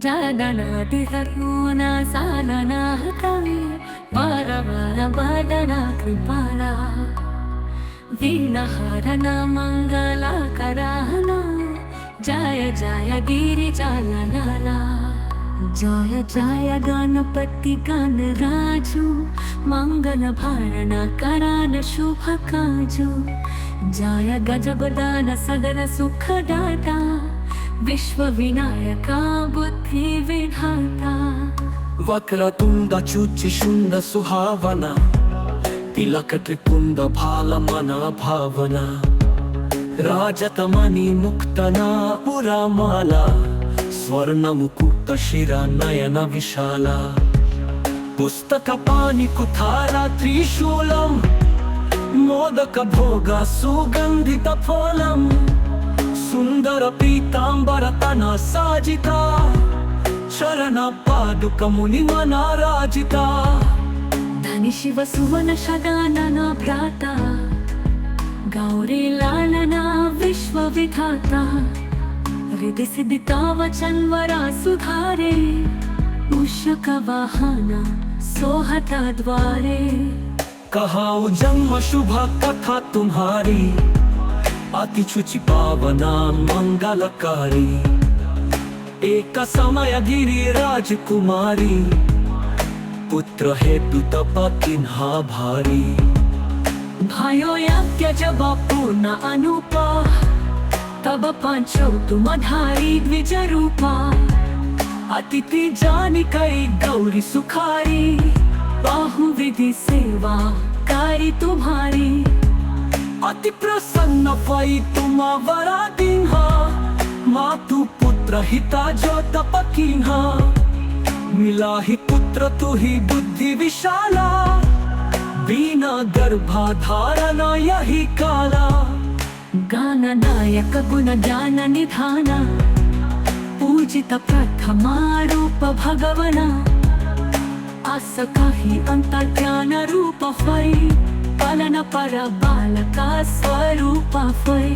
जागनातिहर्मोना सालना कवि वरवरवदना कृपाला वीणहरण मङ्गलकराना जय जय गिरिजालनाला जय जय गणपति गणराजु मंगल भरण करान शुभ काजु जय गजबदान सदन सुखदाता विश्व विनायका बुद्धि विधाता वक्रतुंड शुचिशुंड सुहावना तिलक त्रिपुंड भालमना भावना राजतमणि मुक्तना पुरामाला स्वर्ण मुकुट शिरा नयन विशाला पुस्तक पाणि कुठारा त्रिशूलम मोदक भोग सुगंधित फलम सुंदर पीतांबर तना साजिता चरण पादुक मुनि मनाराजिता धनि शिव सुवन शगानना भ्राता गौरी लालना विश्व विधाता रिद्धि सिद्धिता वचन वरा सुधारे मूषक वाहना सोहता द्वारे कहाऊ जन्म शुभ कथा तुम्हारी अति शुचि पावना मंगलकारी एक समय गिरी राजकुमारी पुत्र हेतु तप किन्हा भारी भयो यज्ञ जब पूर्ण अनुपा तब पांचो तुम धारी द्विज रूपा अतिथि जानी कई गौरी सुखारी बाहु विधि सेवा कारी तुम्हारी अति प्रसन्न भई तुम वरा दीन्हा मातु पुत्र हिता जो तप कीन्हा मिला ही पुत्र तु ही बुद्धि विशाला बिना गर्भाधारण यही काला गान नायक गुण ज्ञान निधान पूजित प्रथमा रूप भगवना आस काही अंतर्ज्ञान रूप फै पालन पर बालका स्वरूप फै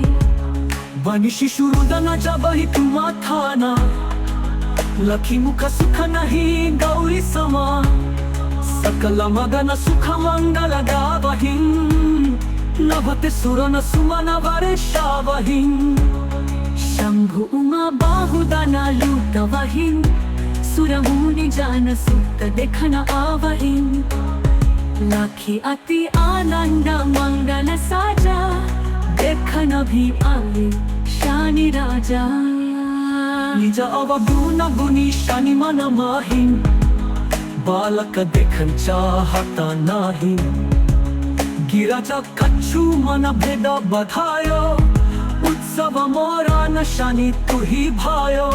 बनि शिशु रुदन जब ही तुम थाना लखी मुख सुख नहीं गौरी समा सकल मगन सुख मंगल गावहिं नभते सुरन सुमन वर्षावहिं शंभु उमा बाहुदना लूटवहिं सुरमुनि जान सुत देखन आवहिं लाखी अति आनंद मंगल साजा देखन भी आवे शानि राजा निज अवगुण गुणी शनि मन माहिं बालक देखन चाहता नाही गिरजा कच्छु मन भेद बधायो उत्सव मोरा न शनि तु ही भायो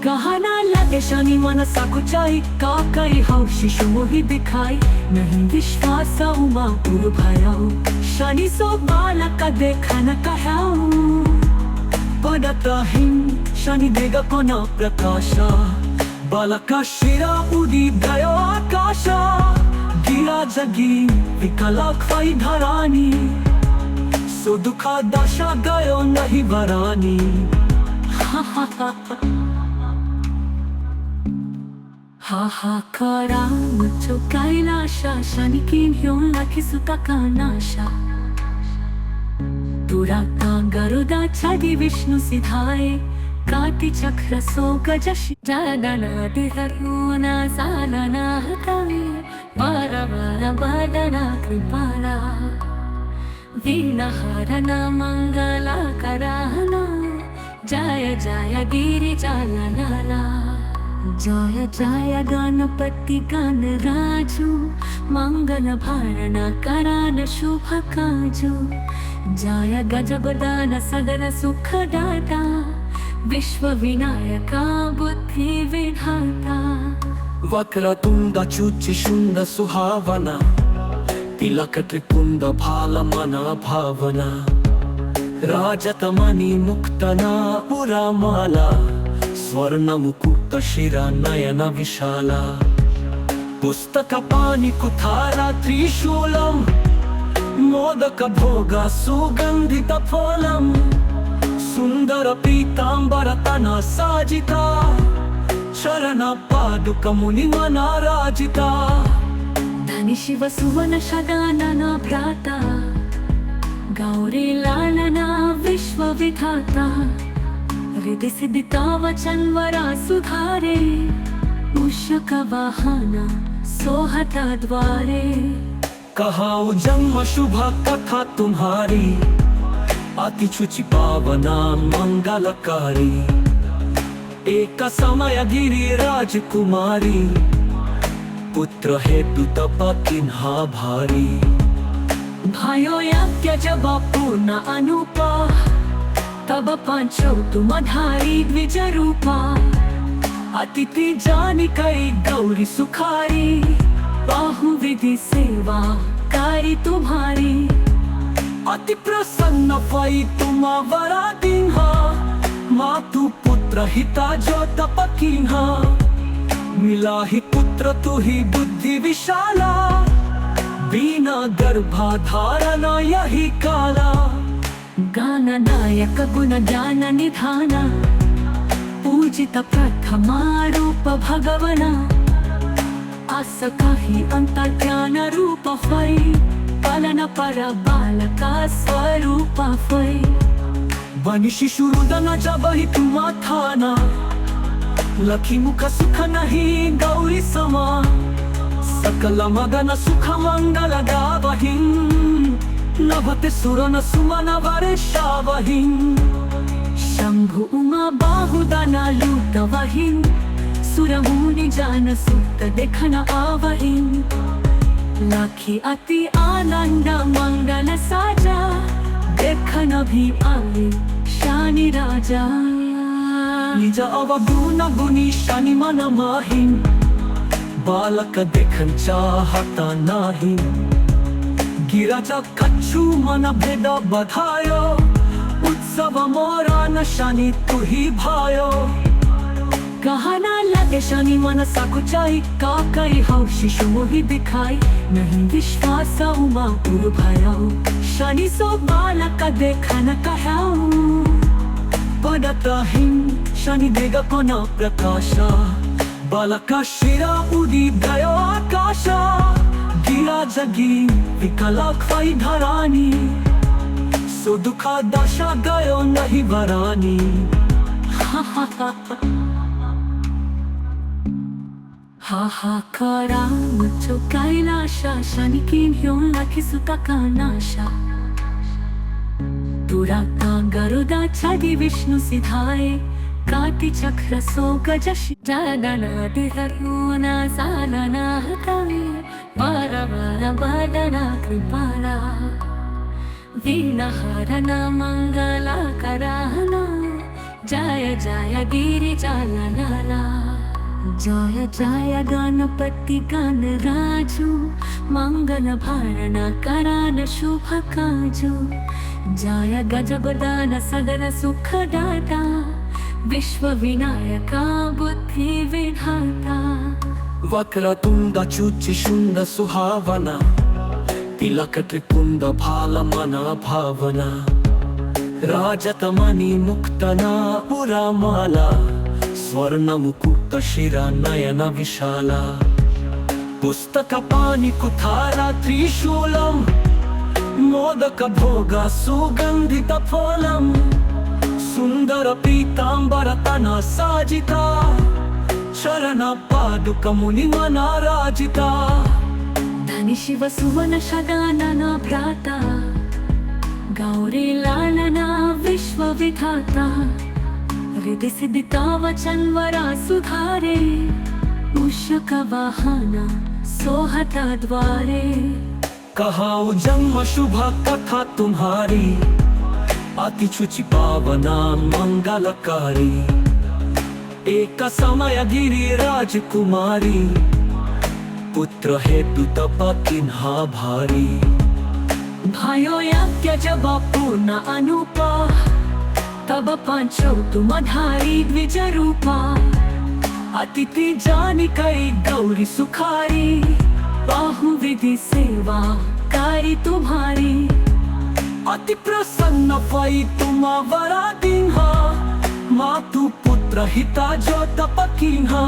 कहना लगे शनि मन सकुचाई का कई हो शिशु मोहि दिखाई नहीं विश्वास उमा पुर भयो शनि सो बालक देखन कहाऊ पदतहिं शनि देग कोन प्रकाशा बालक शिरा उदी गयो आकाश गिरा जगी विकलाक फै धरानी सो दुखा दशा गयो नहीं बरानी हाहाकारा मुझो कैलाशा शनि किन्ह्यो लखी सुता का नाशा दुराता गरुदा छादी विष्णु सिधाए काटी चक्र सो गजशी जागनातिहर्मोना सालना कवि वरवरवदना कृपाला वीणहरण मङ्गलकराना जय जय गिरिजालनाला जय जय गणपति गणराजु मंगल भरण करान शुभ काजु जय गजबदान सदन सुखदाता विश्व विनायका बुद्धि विधाता वक्रतुंड शुचिशुंड सुहावना तिलक त्रिपुंड भालमना भावना राजतमणि मुक्तना पुरामाला स्वर्ण मुकुट शिरा नयन विशाला पुस्तक पाणि कुठारा त्रिशूलम मोदक भोग सुगंधित फलम सुंदर पीतांबर तना साजिता शरण पादुक मुनि मना राजिता धनी शिव सुवन शगानना भ्राता गौरी लालना विश्व विधाता रिद्धि सिद्धिता वचन वरा सुधारे मूषक वाहन सोहता द्वारे कहाऊ जन्म शुभ कथा तुम्हारी अति शुचि पावना मंगलकारी एक समय गिरी राजकुमारी पुत्र हेतु तप किन्हा भारी भयो यज्ञ जब पूर्ण अनुपा तब पांचो तुम धारी द्विज रूपा अतिथि जानी कई गौरी सुखारी बाहु विधि सेवा कारी तुम्हारी अति प्रसन्न भई तुम वरा दीन्हा मातु पुत्र हिता जो तप कीन्हा मिला ही पुत्र तु ही बुद्धि विशाला बिना गर्भाधारण यही काला गान नायक गुण ज्ञान निधान पूजित प्रथमा रूप भगवना आस काही अंतर्ज्ञान रूप होई पालन पर बालका स्वरूप होई बनी शिशु रुदन जब ही तुम थाना लखी मुख सुख नहीं गौरी समा सकल मगन सुख मंगल गावहिं नभते सुरन सुमन वर्षावहिं शंभु उमा बाहुदना लूटवहिं सुर मुनि जान सुत देखन आवहिं लाखी अति आनंद मंगल साजा देखन भी आवे शानी राजा निज अवगुण गुणी शनि मन माहिं बालक देखन चाहता नाही गिरजा कच्छु मन भेद बधायो उत्सव मोरा न शनि तु ही भायो कहना लगे शनि मन सकुचाई का कई हो शिशु मोहि दिखाई नहीं विश्वास उमा पुर भयो शनि सो बालक देखन कहाऊ पदतहिं शनि देग कोना प्रकाशा बालका शिरा उदी गयो आकाशा गिरा जगी विकला खाई धरानी सो दुखा दशा गयो नहीं वरानी हाहाकारा मुझो कैलाशा शनि की ह्यों लाखी सुता का नाशा दुराता गरुदा छादी विष्णु सिधाए काटी चक्र सो गजश जादना दिहरुना सालना हतवे बार बदना कृपाला वीणहरना मंगला कराहना जय जय गिरि जालनाला जय जय गणपति गण राजू मंगल भारणा करान शुभ काजू जय गजगदान सदन सुख दाता विश्व विनायका बुद्धि विधाता वक्रतुंड चुचि शुंड सुहावना तिलक त्रिपुंड भाल मना भावना राजतमणि मुक्तना पुरा माला स्वर्ण मुकुट शिरा नयन विशाला पुस्तक पाणि कुठारा त्रिशूलम मोदक भोग सुगंधित फलम सुंदर पीतांबर तना साजिता शरण पादुक मुनि मना राजिता धनी शिव सुवन शगानना भ्राता गौरी लालना विश्व विधाता रिद्धि सिद्धिता वचन वरा सुधारे मूषक वाहन सोहता द्वारे कहाऊ जन्म शुभ कथा तुम्हारी अति शुचि पावना मंगलकारी एक समय गिरी राजकुमारी पुत्र हेतु तप किन्हा भारी भयो यज्ञ जब पूर्ण अनुपा तब पांचो तुम धारी द्विज रूपा अतिथि जानी कई गौरी सुखारी बाहु विधि सेवा कारी तुम्हारी अति प्रसन्न भई तुम वरा दीन्हा मातु पुत्र हिता जो तप कीन्हा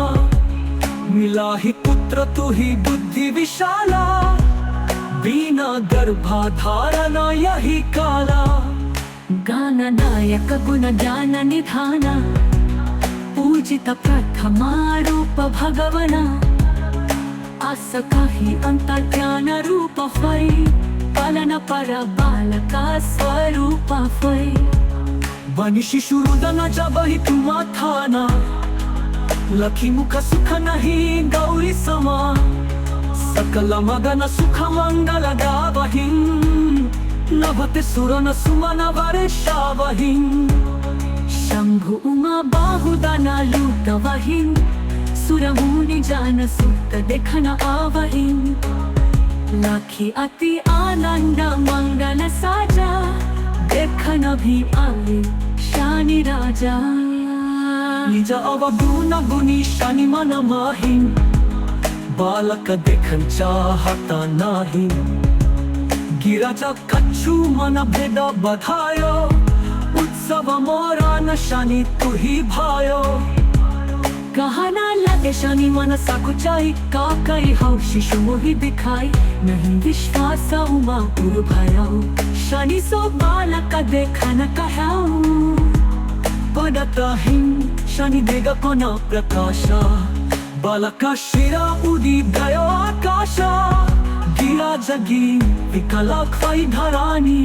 मिला ही पुत्र तू ही बुद्धि विशाला, बिना गर्भाधारणा यही काला। गाननायक गुण ज्ञान निधान, पूजित प्रथमा रूप भगवना। आस काही अंतर्ज्ञान रूप होय, पालन पर बालका स्वरूप होय। बनी शिशु रुदन जबहि तुम्हा थाना, लखी मुख सुख नहीं गौरी समा। सकल मगन सुख मंगल गावहिं, नभते सुरन सुमन वर्षावहिं। शंभु उमा बाहुदाना लूटवहिं, सुर मुनि जान सुत देखन आवहिं। लाखी अति आनंद मंगल साजा, देखन भी आवे शानी राजा। निज अवगुण गुणी शनि मन माहिं, बालक देखन चाहता नाही। गिरज कच्छु मन भेद बधायो, उत्सव मोरा न शनि तू ही भायो। कहना लगे शनि मन सकुचाई, का कई हो शिशु मोहि दिखाई। नहीं विश्वास उमा गुरु भयो, शनि सो बालक देखन कहाऊ। पडताहिं शनि देग कोना प्रकाशा, बालका शिरा उदिदयो आकाशा। गिरा जगी विकला ख्वाई धरानी,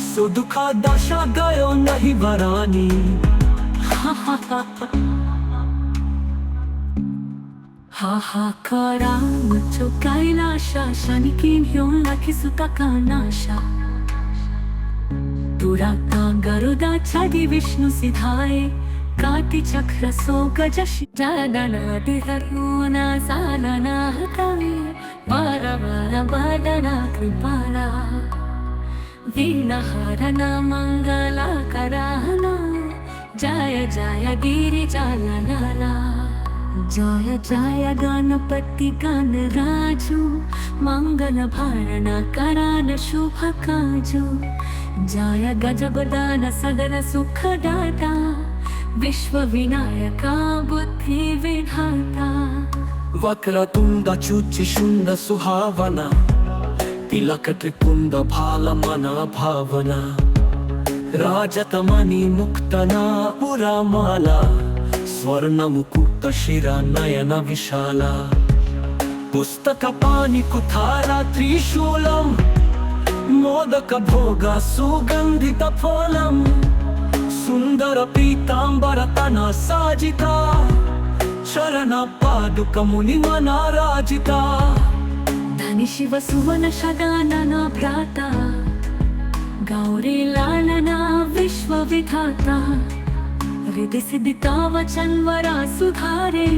सो दुखा दशा गयो नहीं बरानी। हाहाकारा मचो कैलाशा, शनि किन घेऊन लाखी सुता का नाशा। दुराता गरुदा छाडी विष्णु सिधाए, काटी चक्र सो गजशी। जादना दिहरुना सालना हतावे, बार बार बादना कृपाला। वीणहरणा मंगला कराहना, जय जय गिरिजालनाला। जय जय गणपति गणराजु, मंगल भारणा करान शुभ काजु। जय गजगदान सदन सुखदाता, विश्व विनायका बुद्धि विधाता। वक्रतुंड चुचि शुंड सुहावना, तिलक त्रिपुंड भाल मन भावना। राजतमणि मुक्तना पुरामाला, स्वर्ण मुकुट शिरा नयन विशाला। पुस्तक पाणि कुठारा त्रिशूलम, मोदक भोग सुगंधित फलम। सुंदर पीतांबर तना साजिता, चरण पादुक मुनि मनाराजिता। धनि शिव सुवन शगानना भ्राता, गौरी लालना विश्व विधाता। हृदय सिद्धिता वचन वरा सुधारे,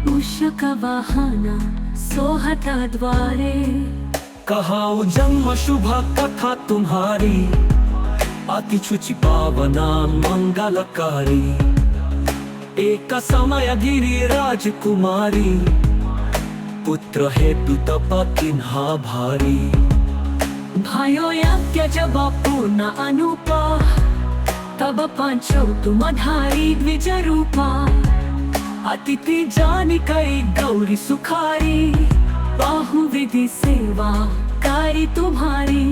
मूषक वाहना सोहता द्वारे। कहाऊ जन्म शुभ कथा तुम्हारी, अति शुचि पावना मंगलकारी। एक समय गिरी राजकुमारी, पुत्र हेतु तप किन्हा भारी। भयो यज्ञ जब पूर्ण अनुपा, तब पांचो तुम धारी द्विज रूपा। अतिथि जानी कई गौरी सुखारी, बाहु विधि सेवा कारी तुम्हारी।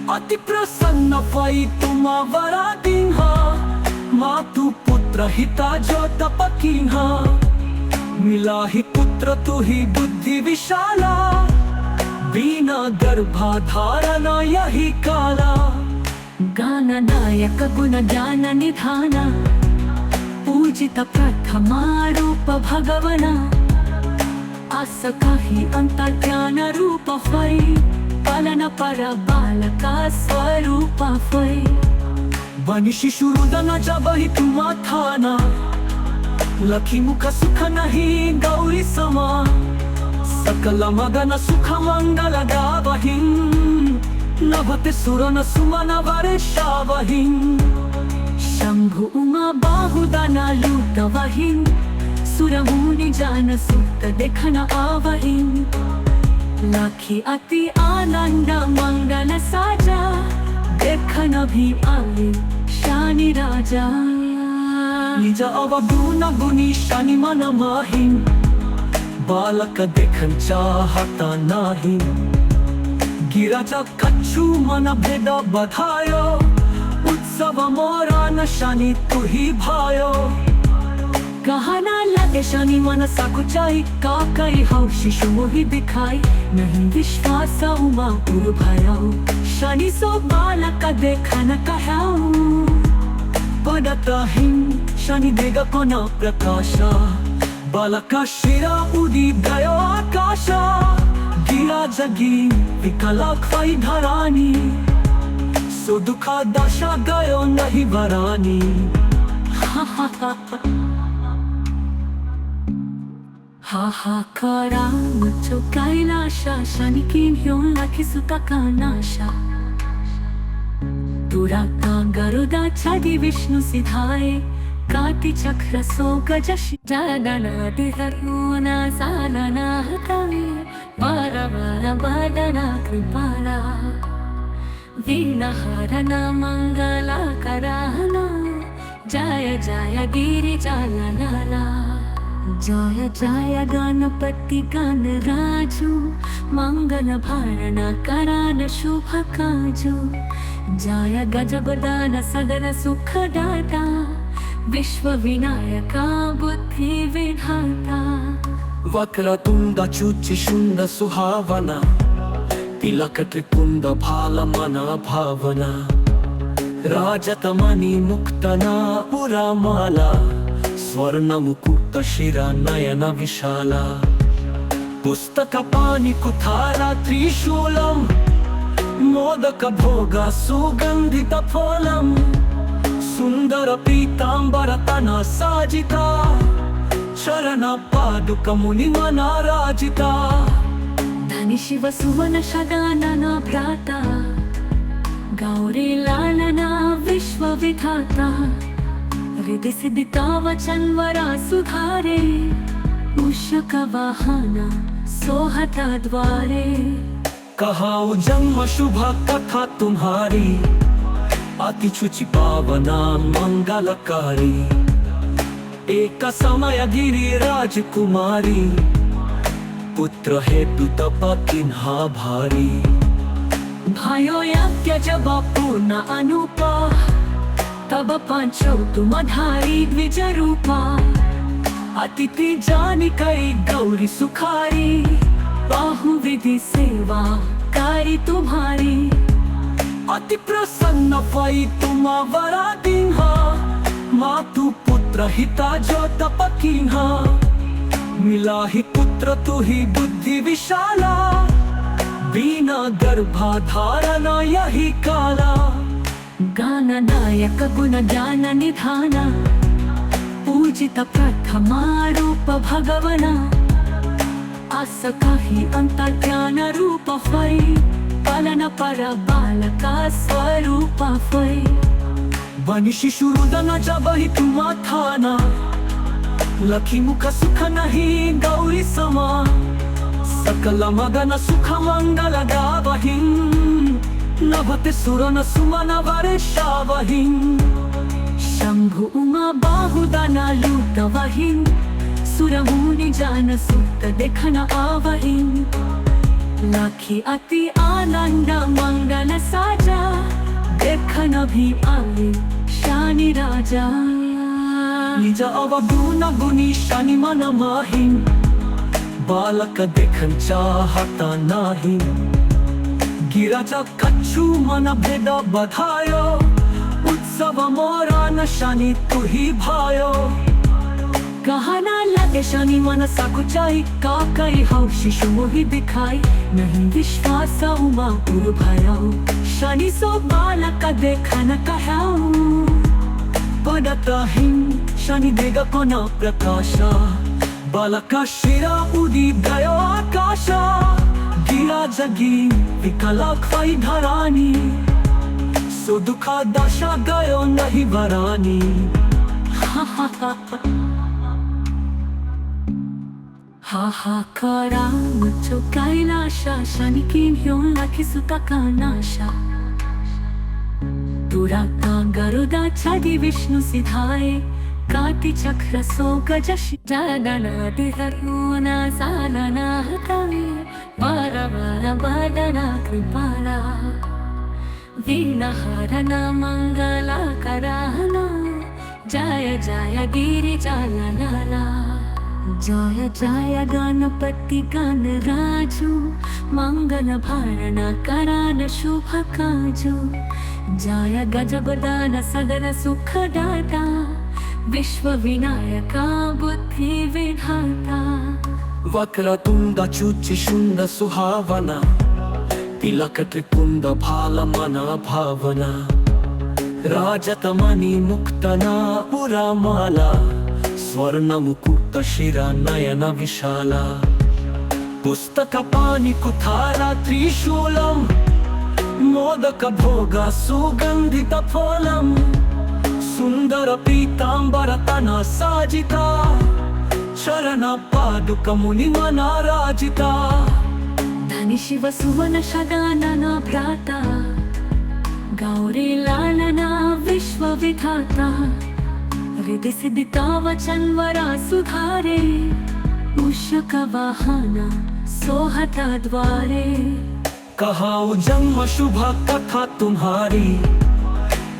अति प्रसन्न भई तुम वरा दीन्हा, मातु पुत्र हिता जो तप कीन्हा। मिला ही पुत्र तू ही बुद्धि विशाला, बिना गर्भाधारणा यही काला। गाननायक गुण ज्ञान निधान, पूजित प्रथमा रूप भगवना। आस काही अंतर्ज्ञान रूप होय, पालन पर बालका स्वरूप होय। बनी शिशु रुदन जबहि तुम्हा थाना, लखी मुख सुख नहीं गौरी समा। सकल मगन सुख मंगल गावहिं, नभते सुरन सुमन वर्षावहिं। शंभु उमा बाहुदाना लूटवहिं, सुर मुनि जान सुत देखन आवहिं। लाखी अति आनंद मंगल साजा, देखन भी आवे शानी राजा। निज अवगुणी शनि मन माही बालक देखन चाहता नाही गिराजा कच्छु मन भेद बधायो उत्सव मोरा न शनि तुही भायो कहना लगे शनि मन सकुचाई काकई हौ शिशु मोहि दिखाई नहीं विश्वास उमा पुर भयो शनि सो बालक देखन कहाऊ पडतहिं शनि देग कोन प्रकाश बालक शिरा उदी गयो आकाश गिरा जगी विकलाक फै धरानी सो दुखा दशा गयो नहीं बरानी हाहाकारा मुझो कैलाशा शनि किन ह्योन लाखी सुता कानाशा दुराता गरुदा छादी विष्णु सिधाए काटी चक्र सो गजशी जादना दिहरुना सालना हतवे पारवारा बादना कृपाला वीणहरना मंगला कराहना जय जय गिरिजालनाला जय जय गणपति गणराजु मंगल भारण करान शुभ काजु जय गजगदान सदन सुखदाता विश्व विनायका बुद्धि विधाता वक्रतुंड चुचि शुंड सुहावना तिलक त्रिपुंड भाल मन भावना राजतमणि मुक्तना पुरामाला स्वर्ण मुकुट शिरा नयन विशाला पुस्तक पाणि कुठारा त्रिशूलम मोदक भोग सुगंधित फलम सुंदर पीतांबर तना साजिता चरण पादुक मुनि मनाराजिता धनि शिव सुवन शगानना भ्राता गौरी लालना विश्व विधाता हृदय सिद्धिता वचन वरा सुधारे मूषक वाहना सोहता द्वारे कहाऊ जन्म शुभ कथा तुम्हारी अति शुचि पावना मंगलकारी एक समय गिरी राजकुमारी पुत्र हेतु तप किन्हा भारी भयो यज्ञ जब पूर्ण अनुपा तब पांचो तुम धारी द्विज रूपा अतिथि जानी कई गौरी सुखारी बाहु विधि सेवा कारी तुम्हारी अति प्रसन्न भई तुम वरा दीन्हा मातु पुत्र हिता जो तप कीन्हा मिला ही पुत्र तु ही बुद्धि विशाला बिना गर्भाधारण यही काला गान नायक गुण ज्ञान निधान पूजित प्रथमा रूप भगवना आस काही अंतर ज्ञान रूप फै पालन पर बालका स्वरूप फै बनि शिशु रुदन जब ही तुम थाना लखी मुख सुख नहीं गौरी समा सकल मगन सुख मंगल गावहिं नभते सुरन सुमन वर्षावहिं शंभु उमा बाहुदना लूटवहिं सुरमुनि जान सुत देखन आवहिं लाखी अति आनंद मंगल साजा देखन भी आए शनि राजा निज अवगुणी शनि मन माही बालक देखन चाहता नाही गिराजा कच्छु मन भेद बधायो उत्सव मोरा न शनि तुही भायो कहना लगे शनि मन सकुचाई काकई हौ शिशु मोहि दिखाई नहीं विश्वास उमा पुर भयो शनि सो बालक देखन कहाऊ पडतहिं शनि देग कोन प्रकाश बालक शिरा उदी गयो आकाश गिरा जगी विकलाक फै धरानी सो दुखा दशा गयो नहीं बरानी हाहाकारा मुझो कैलाशा शनि किन ह्योन लाखी सुता कानाशा दुराता गरुदा छादी विष्णु सिधाए काटिचक्र सोगजशि जगनादिहरुना सालना हतवे वरवरवदना कृपाला वीणहरणा मङ्गलाकराना जय जय गिरिजालनाला जय जय गणपति गणराजु मंगल भारण करान शुभ काजु जय गजबदान सदन सुखदाता विश्व विनायका बुद्धि विधाता वक्रतुंड शुचिशुंड सुहावना तिलक त्रिपुंड भालमना भावना राजतमणि मुक्तना पुरामाला स्वर्ण मुकुट शिरा नयन विशाला पुस्तक पाणि कुठारा त्रिशूलम मोदक भोग सुगंधित फलम सुंदर पीतांबर तना साजिता चरण पादुक मुनि मनाराजिता धनि शिव सुवन शगानना भ्राता गौरी लालना विश्व विधाता हृदय सिद्धिता वचन वरा सुधारे मूषक वाहना सोहता द्वारे कहाऊ जन्म शुभ कथा तुम्हारी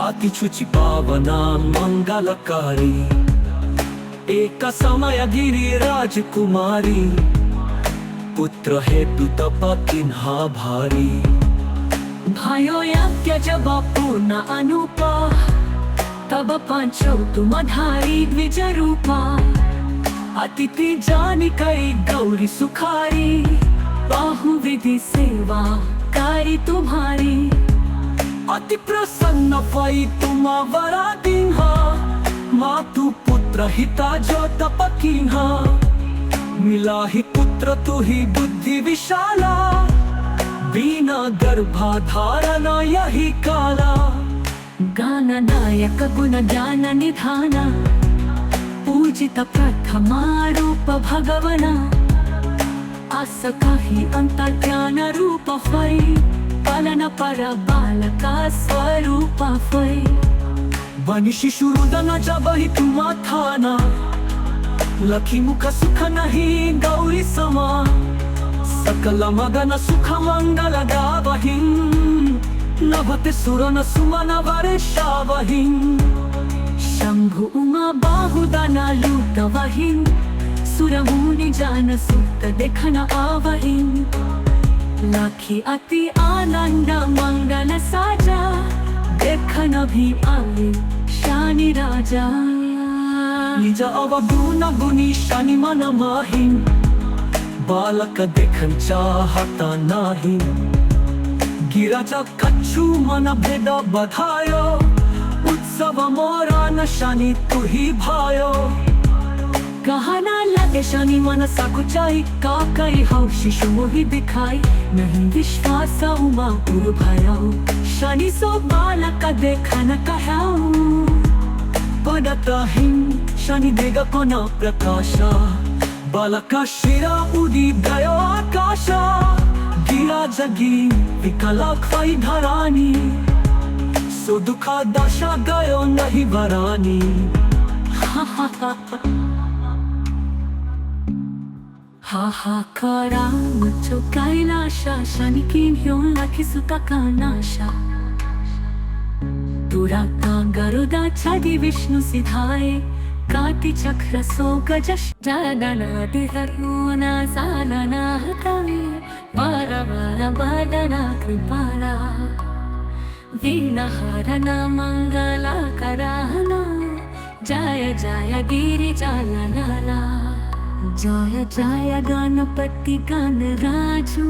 अति शुचि पावना मंगलकारी एक समय गिरी राजकुमारी पुत्र हेतु तप किन्हा भारी भयो यज्ञ जब पूर्ण अनुपा तब पांचो तुम धारी द्विज रूपा अतिथि जानी कई गौरी सुखारी बाहुविधि सेवा कारी तुम्हारी अति प्रसन्न भई तुम वरा दीन्हा मातु पुत्र हिता जो तप कीन्हा मिला ही पुत्र तु ही बुद्धि विशाला बिना गर्भाधारण यही काला गान नायक गुण ज्ञान निधान पूजित प्रथमा रूप भगवना आस काही अंतर्ज्ञान रूप फै पालन पर बालका स्वरूप फै बनि शिशु रुदन जब ही तुम थाना लखी मुख सुख नहीं गौरी समा सकल मगन सुख मंगल गावहिं नभते सुरन सुमन वर्षावहिं शंभु उमा बाहुदना लूटवहिं सुरमुनि जान सुत देखन आवहिं लाखी अति आनंद मंगल साजा देखन भी आए शानि राजा निज अवगुण गुणी शनि मन माहिं बालक देखन चाहता नाही गिरजा कच्छु मन भेद बधायो उत्सव मोरा न शनि तु ही भायो कहना लगे शनि मन सकुचाई का कई हो शिशु मोहि दिखाई नहीं विश्वास उमा पुर भयो शनि सो बालक देखन कहाऊ पदतहिं शनि देग कोन प्रकाशा बालक शिरा उदी गयो आकाश गिरा जगी विकला खै धरानी सो दुखा दशा गयो नहीं वरानी हाहाकारा मुझो कैलाशा शनि किन्ह्यो लखी सुता का नाशा दुराता गरुदा छादी विष्णु सिधाए काटी चक्र सोगजश जगनादिहरुना सालना हतवे वरवरवदना कृपाला वीणहरणा मङ्गलाकराना जय जय गिरिजालनाला जय जय गणपति गणराजु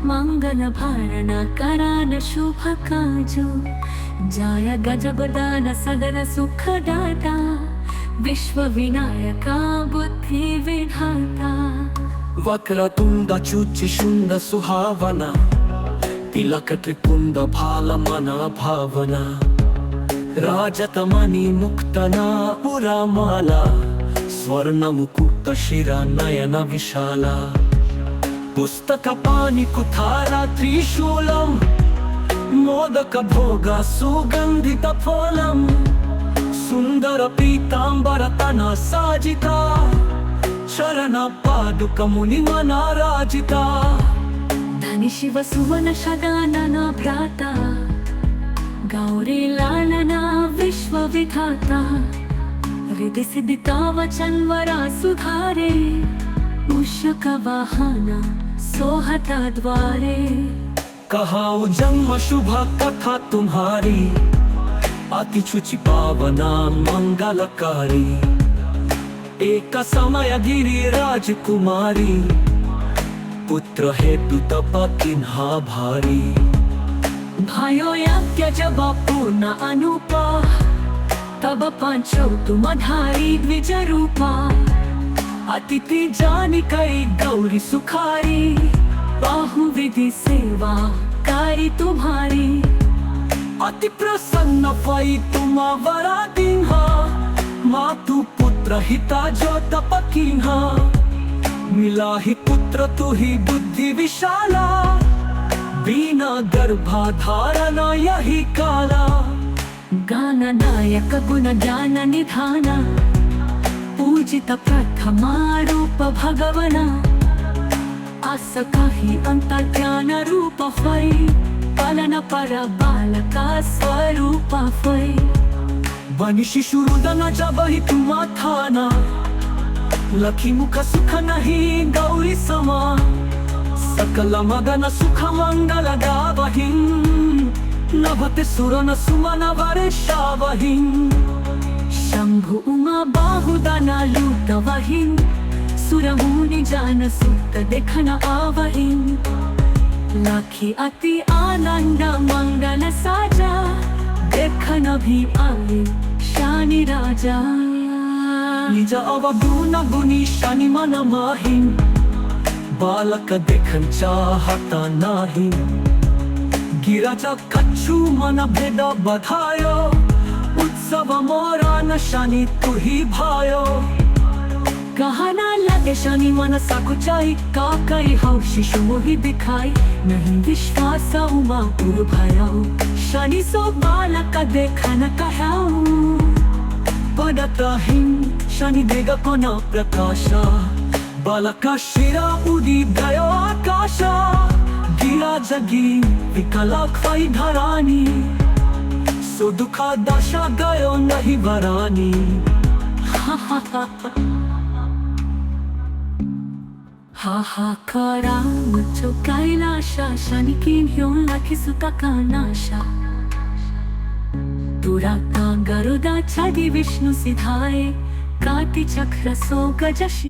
मंगल भारण करान शुभ काजु जय गजबदान सदन सुखदाता विश्व विनायका बुद्धि विधाता वक्रतुंड शुचिशुंड सुहावना तिलक त्रिपुंड भालमना भावना राजतमणि मुक्तना पुरामाला स्वर्ण मुकुट शिरा नयन विशाला पुस्तक पाणि कुठारा त्रिशूलम मोदक भोग सुगंधित फलम सुंदर पीतांबर तना साजिता शरण पादुक मुनि मना राजिता धनी शिव सुवन शगानन भ्राता गौरी लालना विश्व विधाता हृदय सिद्धिता वचन वरा सुधारे मूषक वाहना सोहता द्वारे कहाऊ जन्म शुभ कथा तुम्हारी अति शुचि पावना मंगलकारी एक समय गिरिराज कुमारी पुत्र हेतु तप किन्हा भारी भयो यज्ञ जब पूर्ण अनुपा तब पंचो तुम धारी द्विज रूपा अतिथि जानी कई गौरी सुखारी बहुविधि सेवा कारी तुम्हारी अति प्रसन्न भई तुम वरा दीन्हा मातु पुत्र हिता जो तप कीन्हा मिला ही पुत्र तू ही बुद्धि विशाला बिना गर्भाधारण यही काला गान नायक गुण ज्ञान निधान पूजित प्रथमा रूप भगवना आस काही अंतर ज्ञान रूप होई पालन पर बालका स्वरूप होई बनी शिशु रुदन जब ही तुम थाना लखी मुख सुख नहीं गौरी समा सकल मगन सुख मंगल गावहिं नभते सुरन सुमन वर्षावहिं शंभु उमा बाहुदना लूटवहिं सुरमुनि जान सुत देखन आवहिं लाखी अति आनंद मंगल साजा देखन भी आए शानी राजा निज अवगुण गुणी शनि मन माहिं बालक देखन चाहता नाही गिराजा कच्छु मन भेद बधायो उत्सव मोरा न शनि तू ही भायो कहना लगे शनि मन सकुचाई का कई हौ शिशु मोहि दिखाई नहीं विश्वास उमा पुर भयो शनि सो बालक देखन कहाऊ पडतहिं शनि देगा कोना प्रकाशा बालका शिरा उदी गयो आकाशा गिरा जगी विकला खाई धरानी सो दुखा दशा गयो नहीं वरानी हाहाकारा मुझो कैलाशा शनि की ह्यों लाखी सुता का नाशा तुरा का गरुदा छादी विष्णु सिधाए काति चक्र सो गजश